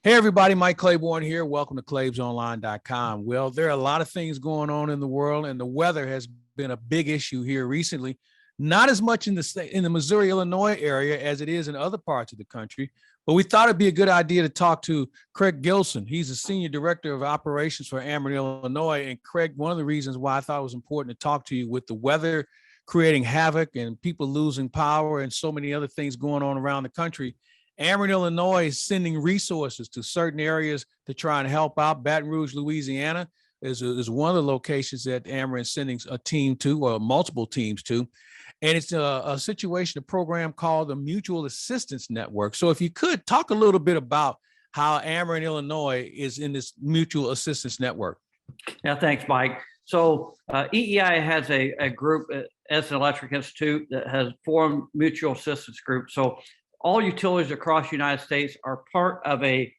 Hey, everybody, Mike Claiborne here. Welcome to ClaibsOnline.com. Well, there are a lot of things going on in the world, and the weather has been a big issue here recently. Not as much in the Missouri, Illinois area as it is in other parts of the country. But we thought it'd be a good idea to talk to Craig Gilson. He's the Senior Director of Operations for Ameren Illinois. And Craig, one of the reasons why I thought it was important to talk to you with the weather creating havoc and people losing power and so many other things going on around the country, Ameren Illinois is sending resources to certain areas to try and help out. Baton Rouge, Louisiana is one of the locations that Ameren is sending a team to, or multiple teams to. And it's a situation, a program called the Mutual Assistance Network. So if you could talk a little bit about how Ameren Illinois is in this Mutual Assistance Network. Yeah, thanks, Mike. So EEI has a group at Edison Electric Institute that has formed mutual assistance group. So all utilities across the United States are part of a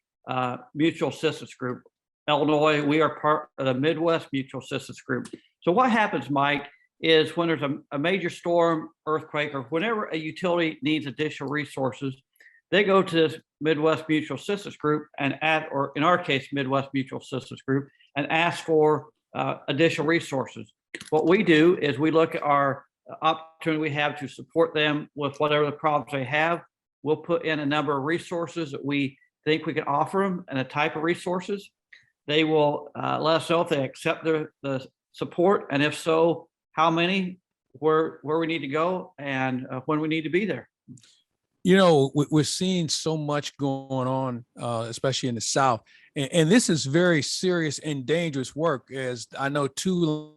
mutual assistance group. Illinois, we are part of the Midwest Mutual Assistance Group. So what happens, Mike, is when there's a major storm, earthquake, or whenever a utility needs additional resources, they go to this Midwest Mutual Assistance Group or in our case, Midwest Mutual Assistance Group, and ask for additional resources. What we do is we look at our opportunity we have to support them with whatever the problems they have. We'll put in a number of resources that we think we can offer them and a type of resources. They will let us know if they accept the support, and if so, how many, where we need to go, and when we need to be there. You know, we're seeing so much going on, especially in the South, and this is very serious and dangerous work, as I know two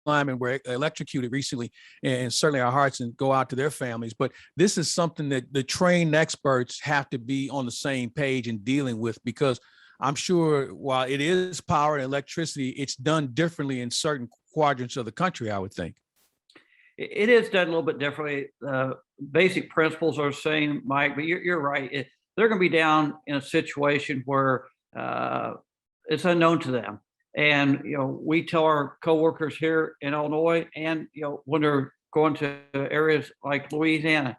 linemen were electrocuted recently, and certainly our hearts and go out to their families. But this is something that the trained experts have to be on the same page and dealing with, because I'm sure while it is power and electricity, it's done differently in certain quadrants of the country, I would think. It is done a little bit differently. Basic principles are the same, Mike, but you're right. They're going to be down in a situation where it's unknown to them. And, we tell our coworkers here in Illinois, and, when they're going to areas like Louisiana,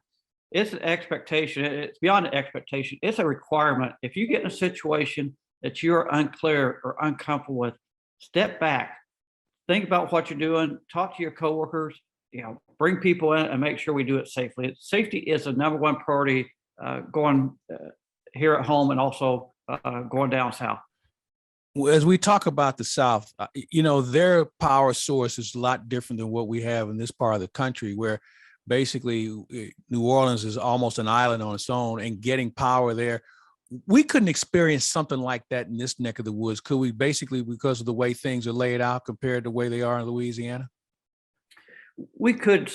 it's an expectation. It's beyond an expectation. It's a requirement. If you get in a situation that you're unclear or uncomfortable with, step back, think about what you're doing, talk to your coworkers, bring people in and make sure we do it safely. Safety is the number one priority going here at home and also going down south. As we talk about the South, their power source is a lot different than what we have in this part of the country, where basically New Orleans is almost an island on its own, and getting power there. We couldn't experience something like that in this neck of the woods, could we, basically because of the way things are laid out compared to the way they are in Louisiana? We could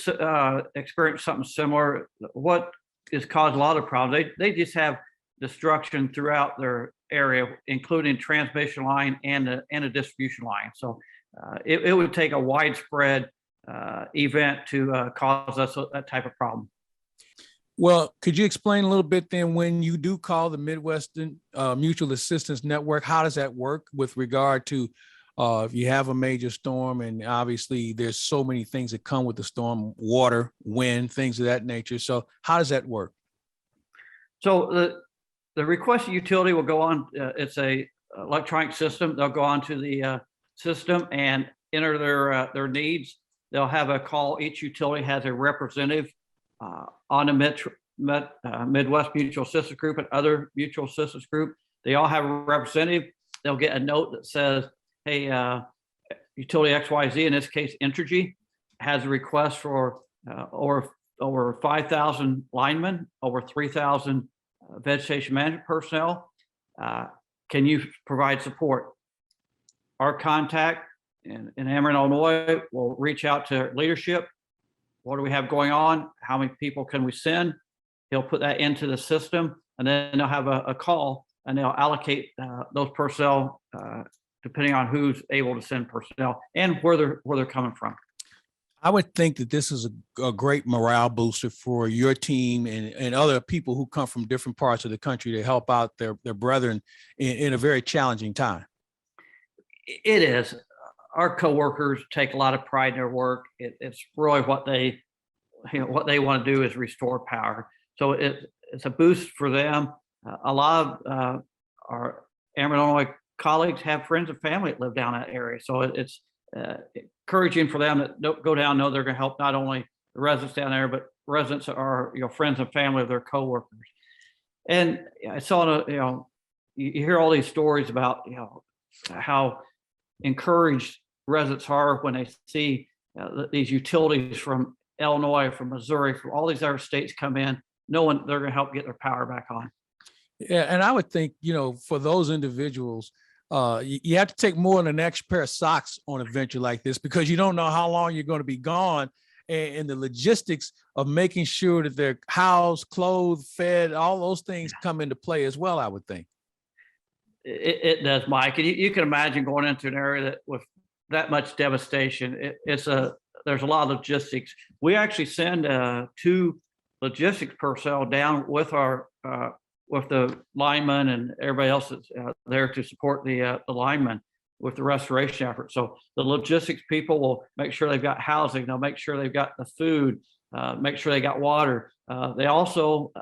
experience something similar. What has caused a lot of problems, they just have destruction throughout their area, including transmission line and a distribution line. So it would take a widespread event to cause us that type of problem. Well, could you explain a little bit then, when you do call the Midwestern Mutual Assistance Network, how does that work with regard to if you have a major storm, and obviously there's so many things that come with the storm, water, wind, things of that nature. So how does that work? So the requested utility will go on, it's a electronic system. They'll go onto the system and enter their needs. They'll have a call. Each utility has a representative on the Midwest Mutual Assistance Group and other mutual assistance group. They all have a representative. They'll get a note that says, hey, utility XYZ, in this case, Entergy, has a request for over 5,000 linemen, over 3,000 vegetation management personnel. Can you provide support? Our contact in Ameren, Illinois, will reach out to leadership. What do we have going on? How many people can we send? He'll put that into the system, and then they'll have a call, and they'll allocate those personnel depending on who's able to send personnel and where they're coming from. I would think that this is a great morale booster for your team and other people who come from different parts of the country to help out their brethren in a very challenging time. It is. Our coworkers take a lot of pride in their work. It's really what they want to do is restore power. So it's a boost for them. A lot of our Ameren Illinois colleagues have friends and family that live down that area. So it's encouraging for them to go down, know they're going to help not only the residents down there, but residents that are, friends and family of their coworkers. And I saw, you hear all these stories about, how encouraged residents are when they see these utilities from Illinois, from Missouri, from all these other states come in, knowing they're going to help get their power back on. Yeah, and I would think, for those individuals, you have to take more than an extra pair of socks on a venture like this, because you don't know how long you're going to be gone, and the logistics of making sure that they're housed, clothed, fed, all those things come into play as well, I would think. It does, Mike. And you can imagine going into an area that with that much devastation, there's a lot of logistics. We actually send 2 logistics personnel down with with the linemen and everybody else that's there to support the linemen with the restoration effort. So the logistics people will make sure they've got housing. They'll make sure they've got the food, make sure they got water. They also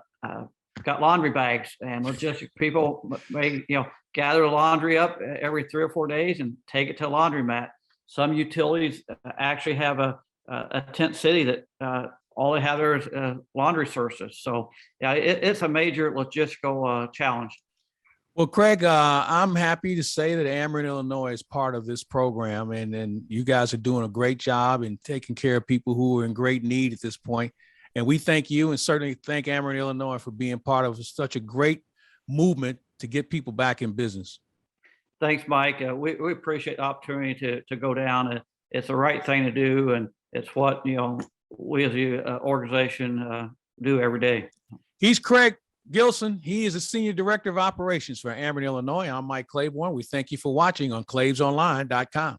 got laundry bags, and logistics people may, gather the laundry up every 3 or 4 days and take it to a laundromat. Some utilities actually have a tent city that all they have there is laundry services. So yeah, it's a major logistical challenge. Well, Craig, I'm happy to say that Ameren Illinois is part of this program, and you guys are doing a great job in taking care of people who are in great need at this point. And we thank you, and certainly thank Ameren Illinois for being part of such a great movement to get people back in business. Thanks, Mike. We appreciate the opportunity to go down. It's the right thing to do, and it's what we as the organization do every day. He's Craig Gilson. He is the Senior Director of Operations for Ameren Illinois. I'm Mike Claiborne. We thank you for watching on ClaibsOnline.com.